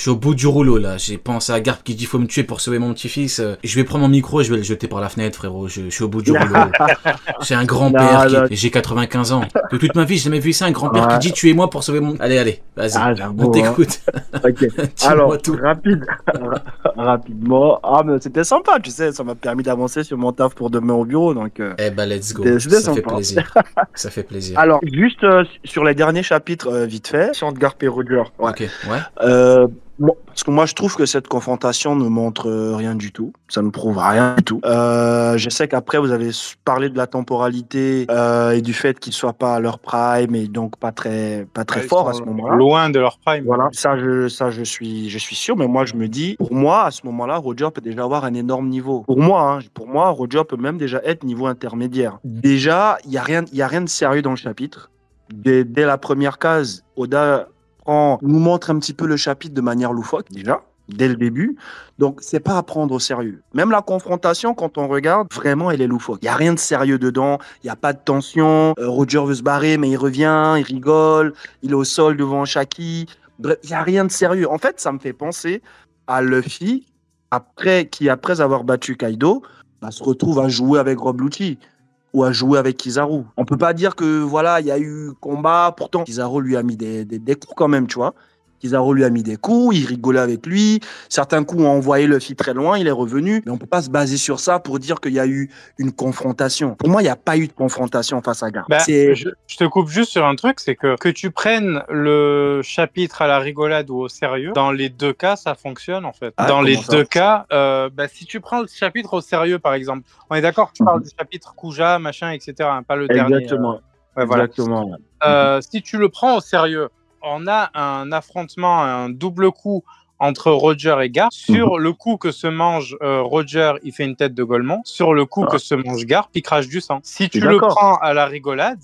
Je suis au bout du rouleau là, j'ai pensé à Garp qui dit faut me tuer pour sauver mon petit-fils. Je vais prendre mon micro et je vais le jeter par la fenêtre frérot, je suis au bout du rouleau. J'ai un grand-père et j'ai 95 ans. De toute ma vie j'ai jamais vu ça, un grand-père qui dit tuez-moi pour sauver mon... Allez, vas-y, on t'écoute. Ok, alors, rapidement, mais c'était sympa, tu sais, ça m'a permis d'avancer sur mon taf pour demain au bureau, donc... Eh ben let's go, ça fait plaisir. Ça fait plaisir. Alors, juste sur les derniers chapitres, vite fait, sur Garp et Roger. Ouais. Ok, ouais. Bon, parce que moi, je trouve que cette confrontation ne montre rien du tout. Ça ne prouve rien du tout. Je sais qu'après, vous avez parlé de la temporalité et du fait qu'ils ne soient pas à leur prime et donc pas très forts à ce moment-là. Loin de leur prime. Voilà, ça je suis sûr. Mais moi, je me dis, pour moi, à ce moment-là, Roger peut déjà avoir un énorme niveau. Pour moi, Roger peut même déjà être niveau intermédiaire. Déjà, il y a rien de sérieux dans le chapitre. Dès la première case, Oda nous montre un petit peu le chapitre de manière loufoque, déjà, dès le début. Donc, c'est pas à prendre au sérieux. Même la confrontation, quand on regarde, vraiment, elle est loufoque. Il n'y a rien de sérieux dedans. Il n'y a pas de tension. Roger veut se barrer, mais il revient, il rigole. Il est au sol devant Shaki. Bref, il n'y a rien de sérieux. En fait, ça me fait penser à Luffy, qui, après avoir battu Kaido, se retrouve à jouer avec Rob Lucci ou à jouer avec Kizaru. On peut pas dire que voilà, il y a eu combat, pourtant Kizaru lui a mis des coups quand même, tu vois. Kizaru lui a mis des coups, il rigolait avec lui. Certains coups ont envoyé Luffy très loin, il est revenu. Mais on peut pas se baser sur ça pour dire qu'il y a eu une confrontation. Pour moi, il n'y a pas eu de confrontation face à Garp. Je te coupe juste sur un truc, c'est que tu prennes le chapitre à la rigolade ou au sérieux, dans les deux cas, ça fonctionne en fait. Dans les deux cas, si tu prends le chapitre au sérieux, par exemple, on est d'accord que tu parles du chapitre Kuja, machin, etc., hein, pas le dernier. Exactement. Exactement. Si tu le prends au sérieux, on a un affrontement, un double coup entre Roger et Garp. Sur le coup que se mange Roger, il fait une tête de Golemon. Sur le coup que se mange Garp, il crache du sang. Si tu le prends à la rigolade,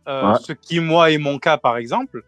ce qui, moi, est mon cas, par exemple,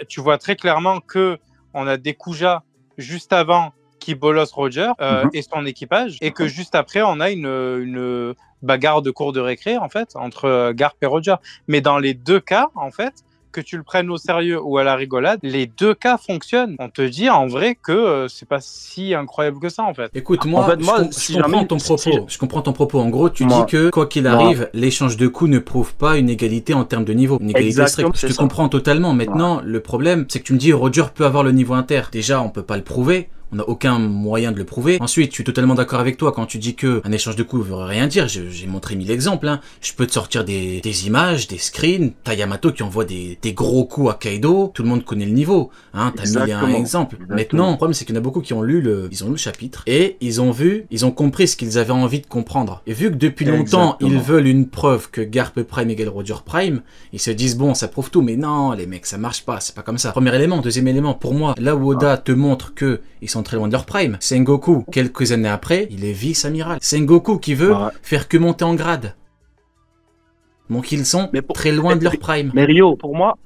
tu vois très clairement qu'on a des Kuja juste avant qui bolossent Roger et son équipage, et que juste après, on a une bagarre de cours de récré, en fait, entre Garp et Roger. Mais dans les deux cas, en fait, que tu le prennes au sérieux ou à la rigolade, les deux cas fonctionnent. On te dit en vrai que c'est pas si incroyable que ça en fait. Écoute, moi, je comprends ton propos. Je comprends ton propos. En gros, tu dis que quoi qu'il arrive, l'échange de coups ne prouve pas une égalité en termes de niveau. Une égalité stricte. Je te comprends totalement. Maintenant, le problème, c'est que tu me dis Roger peut avoir le niveau inter. Déjà, on peut pas le prouver. On n'a aucun moyen de le prouver. Ensuite, je suis totalement d'accord avec toi quand tu dis que un échange de coups veut rien dire. J'ai montré 1000 exemples. Hein. Je peux te sortir des images, des screens. T'as Yamato qui envoie des gros coups à Kaido. Tout le monde connaît le niveau. Hein. T'as mis un exemple. Maintenant, le problème c'est qu'il y en a beaucoup qui ont lu le chapitre et ils ont compris ce qu'ils avaient envie de comprendre. Et vu que depuis longtemps ils veulent une preuve que Garp Prime égale Roger Prime, ils se disent bon, ça prouve tout. Mais non, les mecs, ça marche pas. C'est pas comme ça. Premier élément, deuxième élément. Pour moi, là où Oda te montre que ils sont très loin de leur prime. Sengoku, quelques années après, il est vice-amiral. Sengoku qui veut faire que monter en grade. Donc ils sont très loin de leur prime. Mais Rio, pour moi,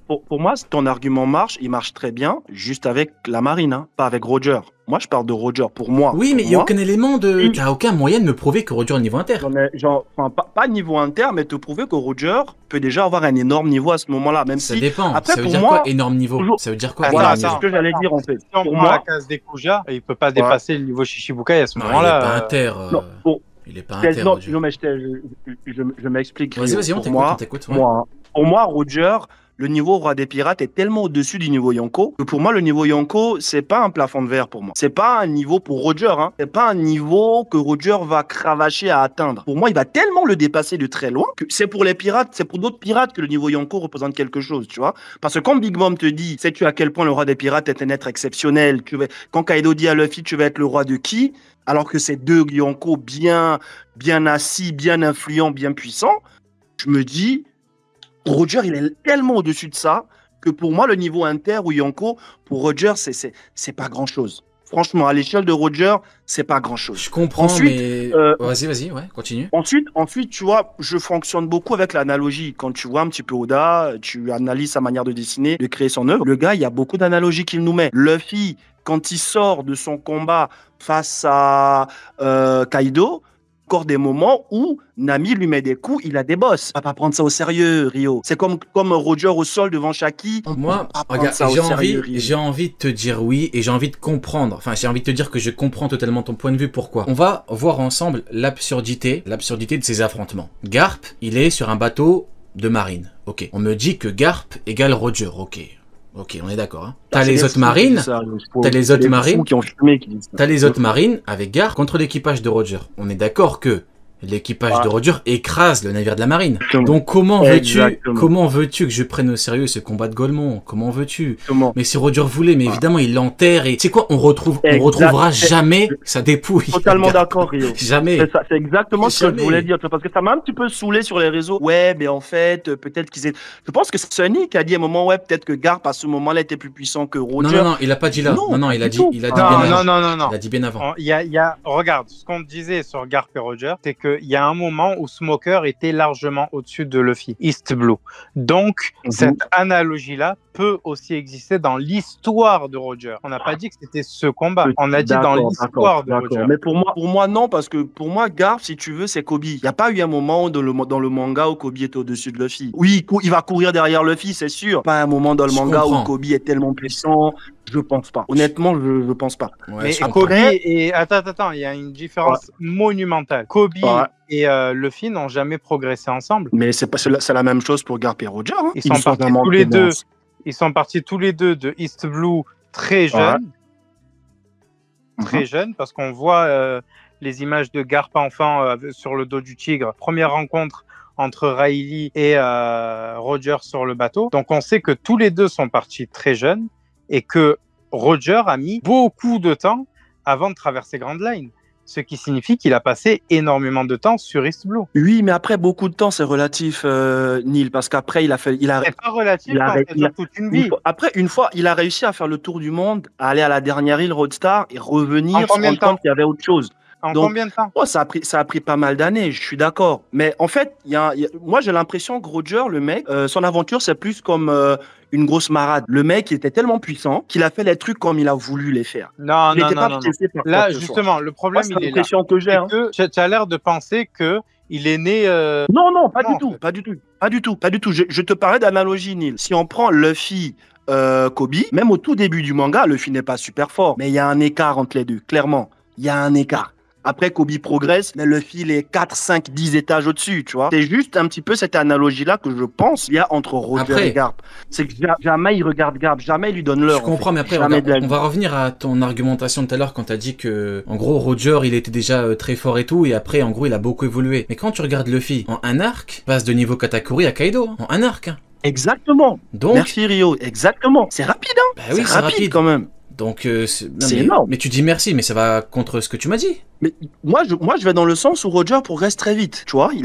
ton argument marche, il marche très bien, juste avec la marine, hein, pas avec Roger. Moi, je parle de Roger, pour moi. Oui, mais il n'y a aucun élément de... T'as aucun moyen de me prouver que Roger est niveau inter. Pas niveau inter, mais te prouver que Roger peut déjà avoir un énorme niveau à ce moment-là, même ça dépend. Après, ça veut dire quoi, énorme niveau? Ça veut dire quoi? Voilà, c'est ce que j'allais dire, en fait. Si on prend la case des Kuja, il peut pas dépasser le niveau Shichibukai à ce moment-là. Il est pas inter. Il est pas inter. Non, mais je m'explique. Vas-y, on t'écoute. Pour moi, Roger, le niveau Roi des Pirates est tellement au-dessus du niveau Yonko que pour moi, le niveau Yonko, c'est pas un plafond de verre pour moi. C'est pas un niveau pour Roger, hein. C'est pas un niveau que Roger va cravacher à atteindre. Pour moi, il va tellement le dépasser de très loin que c'est pour les pirates, c'est pour d'autres pirates que le niveau Yonko représente quelque chose, tu vois. Parce que quand Big Mom te dit, sais-tu à quel point le Roi des Pirates est un être exceptionnel, quand Kaido dit à Luffy, tu vas être le roi de qui? Alors que c'est deux Yonko bien assis, bien influents, bien puissants, je me dis, Roger, il est tellement au-dessus de ça que pour moi, le niveau inter ou Yonko, pour Roger, c'est pas grand-chose. Franchement, à l'échelle de Roger, c'est pas grand-chose. Je comprends, mais... Vas-y, continue. Ensuite, tu vois, je fonctionne beaucoup avec l'analogie. Quand tu vois un petit peu Oda, tu analyses sa manière de dessiner, de créer son œuvre. Le gars, il y a beaucoup d'analogies qu'il nous met. Luffy, quand il sort de son combat face à Kaido, encore des moments où Nami lui met des coups, il a des bosses. On va pas prendre ça au sérieux, Rio. C'est comme Roger au sol devant Shaki. Moi, regarde, j'ai envie de te dire oui et j'ai envie de comprendre. Enfin, j'ai envie de te dire que je comprends totalement ton point de vue. Pourquoi? On va voir ensemble l'absurdité de ces affrontements. Garp, il est sur un bateau de marine. Ok. On me dit que Garp égale Roger. Ok. Ok, on est d'accord. Hein. T'as les autres marines. T'as les autres marines. T'as les autres marines avec Garp contre l'équipage de Roger. On est d'accord que l'équipage de Roger écrase le navire de la marine. Donc comment veux-tu que je prenne au sérieux ce combat de Golemont? Comment veux-tu? Mais si Roger voulait, mais évidemment il l'enterre et tu sais quoi, on retrouvera jamais sa dépouille. Totalement d'accord, Rio. Jamais. C'est exactement ce que je voulais dire, parce que ça m'a un petit peu saoulé sur les réseaux. Ouais, mais en fait, peut-être qu'ils étaient. Je pense que c'est Sunny qui a dit à un moment, ouais, peut-être que Garp à ce moment-là était plus puissant que Roger. Non, il a pas dit là. Non, il a dit bien avant. Il a dit bien avant. Regarde, ce qu'on disait sur Garp et Roger, c'est que il y a un moment où Smoker était largement au-dessus de Luffy, East Blue. Donc, cette analogie-là peut aussi exister dans l'histoire de Roger. On n'a pas dit que c'était ce combat. On a dit dans l'histoire de Roger. Mais pour moi, non, parce que pour moi, Garp, si tu veux, c'est Kobe. Il n'y a pas eu un moment dans le manga où Kobe était au-dessus de Luffy. Oui, il va courir derrière Luffy, c'est sûr. Pas un moment dans le manga où Kobe est tellement puissant. Je pense pas. Honnêtement, je pense pas. Ouais, mais Kobe et... Attends, il y a une différence monumentale. Kobe et Luffy n'ont jamais progressé ensemble. Mais c'est la même chose pour Garp et Roger. Hein. Ils sont partis tous les deux de East Blue très jeunes. Très jeunes, parce qu'on voit les images de Garp enfant sur le dos du tigre. Première rencontre entre Riley et Roger sur le bateau. Donc on sait que tous les deux sont partis très jeunes et que Roger a mis beaucoup de temps avant de traverser Grand Line. Ce qui signifie qu'il a passé énormément de temps sur East Blue. Oui, mais après, beaucoup de temps, c'est relatif, Neil, parce qu'après, c'est pas relatif, c'est toute une vie. Après, une fois, il a réussi à faire le tour du monde, à aller à la dernière île Roadstar et revenir se rendre compte qu'il y avait autre chose. Combien de temps? Ça a pris pas mal d'années, je suis d'accord. Mais en fait, moi, j'ai l'impression que Roger, le mec, son aventure, c'est plus comme une grosse marade. Le mec, il était tellement puissant qu'il a fait les trucs comme il a voulu les faire. Non. Là, justement, le problème, il est là. C'est l'impression que j'ai. Tu as l'air de penser que il est né... Non, pas du tout. Je te parlais d'analogie, Neil. Si on prend Luffy... Kobe, même au tout début du manga, Luffy n'est pas super fort. Mais il y a un écart entre les deux, clairement. Il y a un écart. Après, Kobe progresse, mais Luffy, il est 4, 5, 10 étages au-dessus, tu vois. C'est juste un petit peu cette analogie-là que je pense il y a entre Roger et Garp. C'est que jamais il regarde Garp, jamais il lui donne l'heure. Je comprends, mais après, on va revenir à ton argumentation tout à l'heure quand tu as dit que, en gros, Roger, il était déjà très fort et tout, et après, en gros, il a beaucoup évolué. Mais quand tu regardes Luffy, en un arc, passe de niveau Katakuri à Kaido, en un arc. Exactement. Donc, merci Rio, exactement. C'est rapide, hein. Bah oui, c'est rapide quand même. Donc, c'est énorme. Mais tu dis merci, mais ça va contre ce que tu m'as dit. Mais moi, je vais dans le sens où Roger progresse très vite. Tu vois, Mais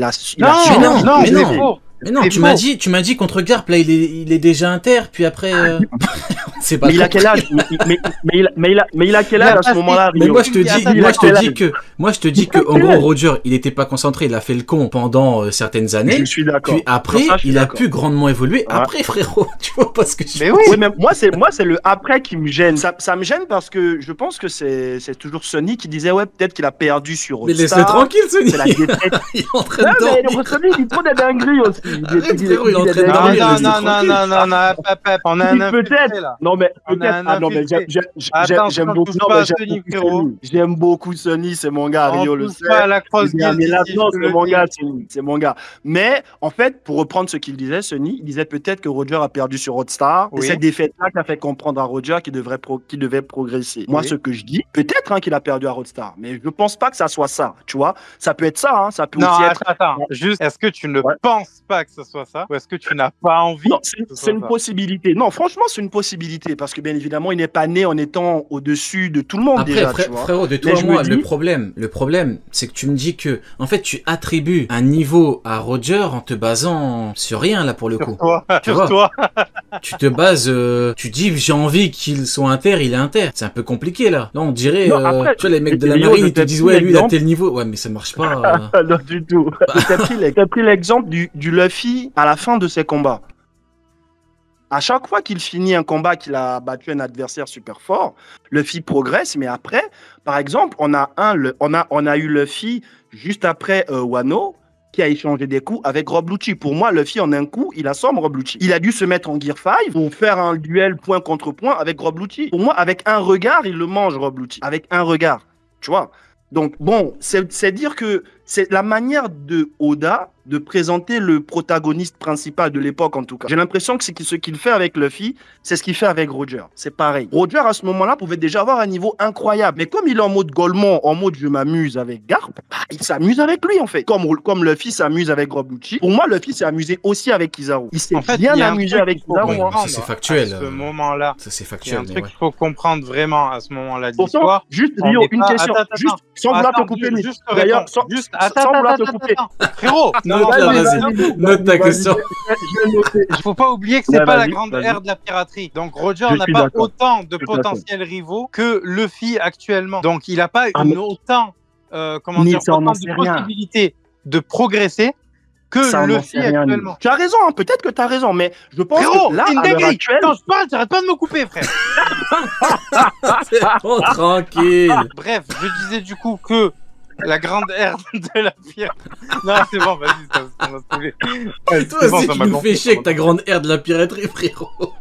non, tu m'as dit contre Garp, là, il est déjà inter, puis après, c'est pas. Mais il a quel âge? Mais il a quel âge à ce moment-là? Mais moi, je te dis que, en gros, Roger, il était pas concentré, il a fait le con pendant certaines années. Je suis d'accord. Puis après, il a pu grandement évoluer. Après, frérot, tu vois pas ce que je veux dire. Oui, mais moi, c'est le après qui me gêne. Ça me gêne parce que je pense que c'est toujours Sonny qui disait, ouais, peut-être qu'il a perdu sur Roadstar. Mais laisse-le tranquille, Sonny. C'est la défaite. Il est en train de dormir. Mais Sonny, il prend des dingueries aussi. On a un peut-être là. Non mais peut-être. J'aime beaucoup Sonny, c'est mon gars. Rio le sait. C'est mon gars. Mais en fait, pour reprendre ce qu'il disait, Sonny, il disait peut-être que Roger a perdu sur Roadstar. Et cette défaite-là qui a fait comprendre à Roger qu'il devait progresser. Moi, ce que je dis, peut-être qu'il a perdu à Roadstar, mais je pense pas que ça soit ça. Tu vois, ça peut être ça. Hein. Ça peut aussi être. Attends. Juste, est-ce que tu ne penses pas que ce soit ça, ou est-ce que tu n'as pas envie? Non, c'est une possibilité. Non, franchement, c'est une possibilité parce que bien évidemment, il n'est pas né en étant au-dessus de tout le monde. Après, déjà. Frérot, de toi à moi, le problème, c'est que tu me dis que, en fait, tu attribues un niveau à Roger en te basant sur rien là pour le coup. Tu vois. Tu te bases, tu dis j'ai envie qu'il soit inter, il est inter. C'est un peu compliqué là. Là, on dirait, tu vois, les mecs de la marine, ils te disent ouais, lui, il a tel niveau. Ouais, mais ça marche pas. Non, du tout. T'as pris l'exemple du Luffy à la fin de ses combats. À chaque fois qu'il finit un combat, qu'il a battu un adversaire super fort, Luffy progresse, mais après, par exemple, on a eu Luffy juste après Wano, qui a échangé des coups avec Rob Lucci. Pour moi, Luffy, en un coup, il assomme Rob Lucci. Il a dû se mettre en Gear 5 pour faire un duel point contre point avec Rob Lucci. Pour moi, avec un regard, il le mange, Rob Lucci. Avec un regard, tu vois. Donc, bon, c'est dire que c'est la manière de Oda de présenter le protagoniste principal de l'époque, en tout cas. J'ai l'impression que ce qu'il fait avec Luffy, c'est ce qu'il fait avec Roger. C'est pareil. Roger, à ce moment-là, pouvait déjà avoir un niveau incroyable. Mais comme il est en mode Golemon, en mode je m'amuse avec Garp, bah, il s'amuse avec lui, en fait. Comme Luffy s'amuse avec Rob Lucci. Pour moi, Luffy s'est amusé aussi avec Kizaru. Il s'est bien amusé avec Kizaru. Ça, c'est factuel. À ce moment-là. Ça, c'est Il y a factuel. un truc qu'il faut comprendre vraiment à ce moment-là de Pourtant, l'histoire. juste, Rio, une question. Juste, sans vouloir te couper. D'ailleurs, sans vouloir te couper. Frérot, vas-y. Note ta question. Il faut pas oublier que c'est pas la grande ère de la piraterie. Donc Roger n'a pas autant de potentiels rivaux que Luffy actuellement. Donc il n'a pas autant, autant de possibilités de progresser que Luffy actuellement. Tu as raison, hein, peut-être que tu as raison, mais je pense que là, à l'heure actuelle... Quand je parle, t'arrêtes pas de me couper, frère. C'est bon, tranquille. Bref, je disais du coup que la grande ère de la piraterie. Non, c'est bon, vas-y, ça m'a saoulé. Toi aussi, tu nous fais chier avec ta grande ère de la piraterie, frérot.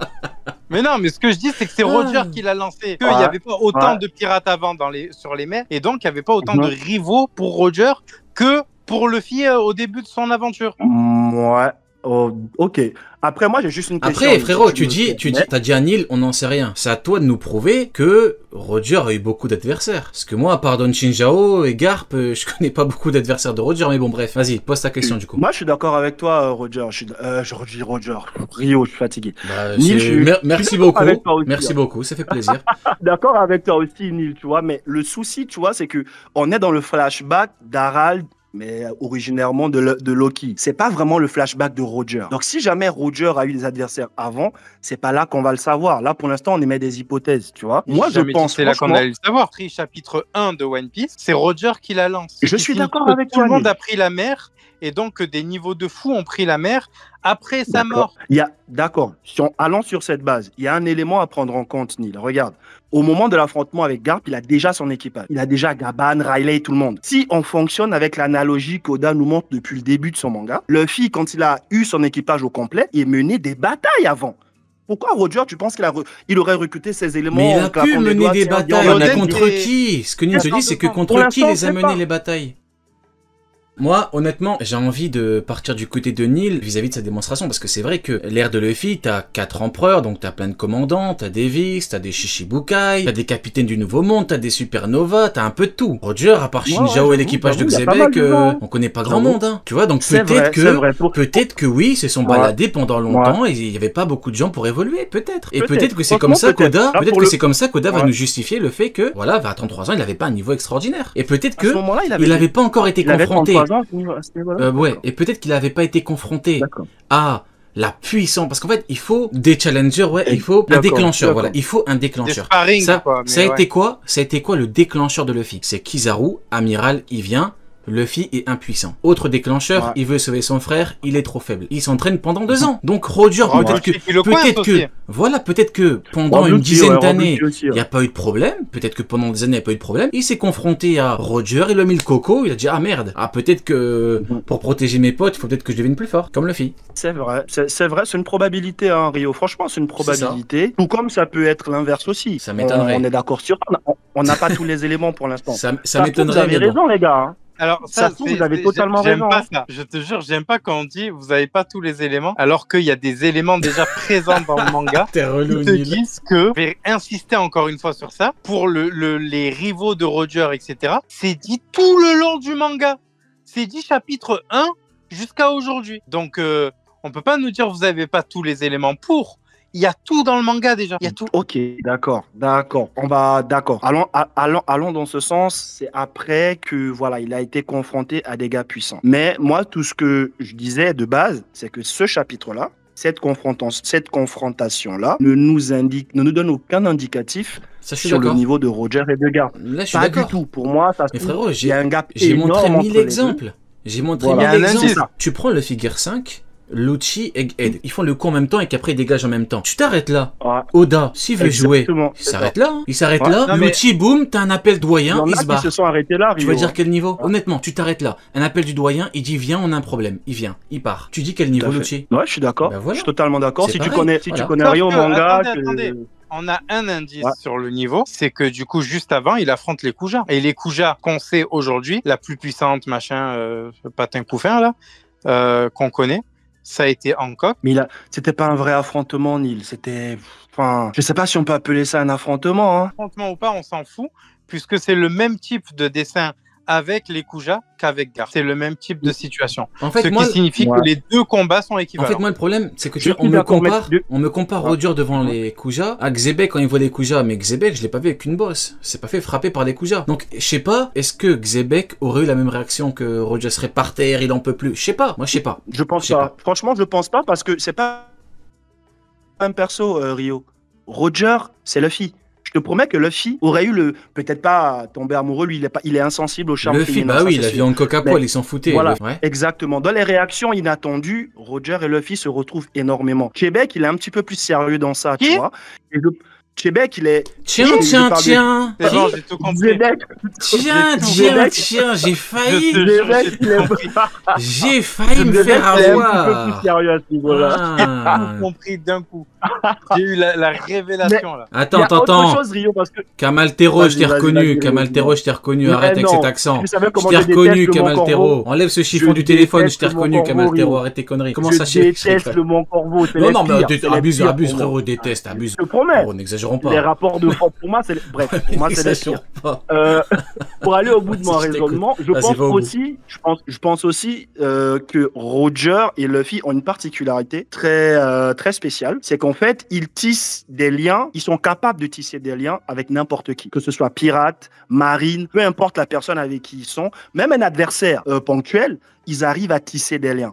Mais non, mais ce que je dis, c'est que c'est Roger qui l'a lancé. Il n'y avait pas autant de pirates avant sur les mers, et donc il n'y avait pas autant de rivaux pour Roger que pour Luffy au début de son aventure. Ouais. Oh, ok. Après, moi, j'ai juste une question. Après, frérot, t'as dit à Neil, on n'en sait rien. C'est à toi de nous prouver que Roger a eu beaucoup d'adversaires. Parce que moi, à part Don Shinjao et Garp, je connais pas beaucoup d'adversaires de Roger, mais bon, bref, vas-y, pose ta question du coup. Moi, je suis d'accord avec toi, Roger. Je dis Roger. Rio, je suis fatigué. Bah, Neil, merci beaucoup. Merci beaucoup, ça fait plaisir. D'accord avec toi aussi, Neil, tu vois. Mais le souci, tu vois, c'est que on est dans le flashback d'Harald, mais originairement de Loki. C'est pas vraiment le flashback de Roger. Donc si jamais Roger a eu des adversaires avant, c'est pas là qu'on va le savoir. Là, pour l'instant, on émet des hypothèses, tu vois. Moi, je pense c'est là qu'on allait le savoir. Chapitre 1 de One Piece, c'est Roger qui la lance. Je suis d'accord avec toi. Tout le monde a pris la mer, et donc des niveaux de fous ont pris la mer après sa mort. D'accord. Allons sur cette base. Il y a un élément à prendre en compte, Neil. Regarde. Au moment de l'affrontement avec Garp, il a déjà son équipage. Il a déjà Gaban, Riley, tout le monde. Si on fonctionne avec l'analogie qu'Oda nous montre depuis le début de son manga, Luffy, quand il a eu son équipage au complet, il menait des batailles avant. Pourquoi Roger, tu penses qu'il aurait recruté ces éléments? Mais il a pu mener des batailles. On a contre qui? Ce que Neil te dit, c'est que contre qui les a mené les batailles? Moi, honnêtement, j'ai envie de partir du côté de Neil vis-à-vis de sa démonstration, parce que c'est vrai que l'ère de Luffy, t'as 4 empereurs, donc t'as plein de commandants, t'as des Vix, t'as des Shichibukai, t'as des capitaines du Nouveau Monde, t'as des Supernovas, t'as un peu de tout. Roger, à part Shinjao et l'équipage de Xebec, on connaît pas grand monde, hein. Tu vois, donc peut-être que oui, se sont baladés pendant longtemps et il y avait pas beaucoup de gens pour évoluer, peut-être. Et peut-être que c'est comme ça qu'Oda, va nous justifier le fait que, voilà, à 33 ans, il avait pas un niveau extraordinaire. Et peut-être que il avait pas encore été confronté. Et peut-être qu'il n'avait pas été confronté à la puissance, parce qu'en fait, il faut des challengers, il faut un déclencheur, voilà, il faut un déclencheur. Ça a été quoi le déclencheur de Luffy? C'est Kizaru, amiral, il vient. Luffy est impuissant. Autre déclencheur, il veut sauver son frère, il est trop faible. Il s'entraîne pendant 2 ans. Donc Roger, peut-être que pendant une dizaine d'années, il n'y a pas eu de problème. Peut-être que pendant des années, il n'y a pas eu de problème. Il s'est confronté à Roger, il a mis le coco, il a dit ah merde. Ah peut-être que pour protéger mes potes, il faut peut-être que je devienne plus fort, comme Luffy. C'est vrai, c'est une probabilité, hein, Rio. Franchement, c'est une probabilité. Tout comme ça peut être l'inverse aussi. Ça m'étonnerait. On est d'accord sur ça. On n'a pas tous les éléments pour l'instant. Ça m'étonnerait. Vous avez raison, les gars. Hein. Alors, vous avez totalement raison. Pas ça. Je te jure, j'aime pas quand on dit vous avez pas tous les éléments, alors qu'il y a des éléments déjà présents dans le manga. T'es relou, qui te disent que, je vais insister encore une fois sur ça, pour les rivaux de Roger, etc., c'est dit tout le long du manga. C'est dit chapitre 1 jusqu'à aujourd'hui. Donc, on peut pas nous dire vous avez pas tous les éléments pour. Il y a tout dans le manga déjà. Il y a tout. Ok, d'accord. On va, d'accord. Allons dans ce sens. C'est après que, voilà, il a été confronté à des gars puissants. Mais moi, tout ce que je disais de base, c'est que ce chapitre-là, cette confrontation-là, ne nous donne aucun indicatif sur le niveau de Roger et de Garp. Là, je suis pas d'accord. Du tout. Pour moi, ça se trouve, il y a un gap j'ai montré énorme 1000 exemples. J'ai montré 1000 exemples. Tu prends le figure 5. Lucci et Ed. Ils font le coup en même temps et qu'après ils dégagent en même temps. Tu t'arrêtes là. Ouais. Oda, s'il veut jouer, il s'arrête là. Il s'arrête là. Non, mais- Lucci, boum, t'as un appel doyen, il se Ils barre. se sont arrêtés là, Tu Rio. vas dire quel niveau? Honnêtement, tu t'arrêtes là. Un appel du doyen, il dit viens, on a un problème. Il vient, il part. Tu dis quel niveau, Lucci? Ouais, je suis d'accord. Ben voilà. Je suis totalement d'accord. C'est Si pareil. tu connais Rio Sauf que, manga, attendez. On a un indice sur le niveau, c'est que du coup, juste avant, il affronte les Kuja. Et les Kuja qu'on sait aujourd'hui, la plus puissante, patin couffin, là, qu'on connaît, ça a été Hancock. Mais c'était pas un vrai affrontement, Neil. C'était, enfin, je sais pas si on peut appeler ça un affrontement, hein. Affrontement ou pas, on s'en fout, puisque c'est le même type de dessin avec les Kuja qu'avec Gar. C'est le même type de situation. En fait, Ce moi, qui signifie que les deux combats sont en équivalents. fait, moi, le problème, c'est que Je on suis me d'accord, compare Roger devant les Kuja à Xebek quand il voit les Kuja. Mais Xebek, je l'ai pas vu avec une bosse. C'est pas fait frapper par les Kuja. Donc, je sais pas, est-ce que Xebek aurait eu la même réaction que Roger serait par terre, il en peut plus? Je sais pas. Moi, je sais pas. Je pense Je sais pas. Franchement, je pense pas parce que c'est pas un perso, Rio. Roger, c'est Luffy. Je te promets que Luffy aurait eu peut-être pas tomber amoureux, lui, il est insensible au charme Luffy, féminin. bah ça, oui, c'est il a sûr. vu en coca poil, Mais ils s'en foutaient. voilà. Ouais. Exactement. Dans les réactions inattendues, Roger et Luffy se retrouvent énormément. Québec, il est un petit peu plus sérieux dans ça, tu Qui vois. Québec, il est... Tiens, Il tiens, parle de- tiens. C'est bon, j'ai tout compris. Québec, Tiens, j'ai failli. Québec, il est... J'ai failli me Québec, faire il est un petit peu plus avoir. sérieux à ce niveau-là. Ah. Tout compris d'un coup. J'ai eu la révélation, là. Il y a Attends. autre chose, Rio, parce que... Camaltero, je t'ai Vas-y, reconnu. vas-y, Camaltero, je t'ai reconnu. Mais Arrête avec non, cet accent. tu savais Je comment t'ai je reconnu, déteste le Mont Camaltero. Corbeau. Enlève ce chiffon Je du téléphone, je t'ai déteste le reconnu, Mont Corbeau, Camaltero. Rio. Arrête tes conneries. Comment Je ça, déteste le Mont Corbeau. c'est Non, les non, mais pires, c'est les abuse, pires abuse, pour moi. frérot, déteste, abuse. Je te promets. Oh, n'exagérons Les pas. rapports de force, pour moi, c'est bref, pour moi, c'est les pires. N'exagérons pas. Pour aller au bout de mon Je t'écoute. raisonnement, Vas-y, va au bout. je pense aussi que Roger et Luffy ont une particularité très spéciale, c'est qu'en fait, ils tissent des liens, ils sont capables de tisser des liens avec n'importe qui, que ce soit pirate, marine, peu importe la personne avec qui ils sont, même un adversaire ponctuel, ils arrivent à tisser des liens.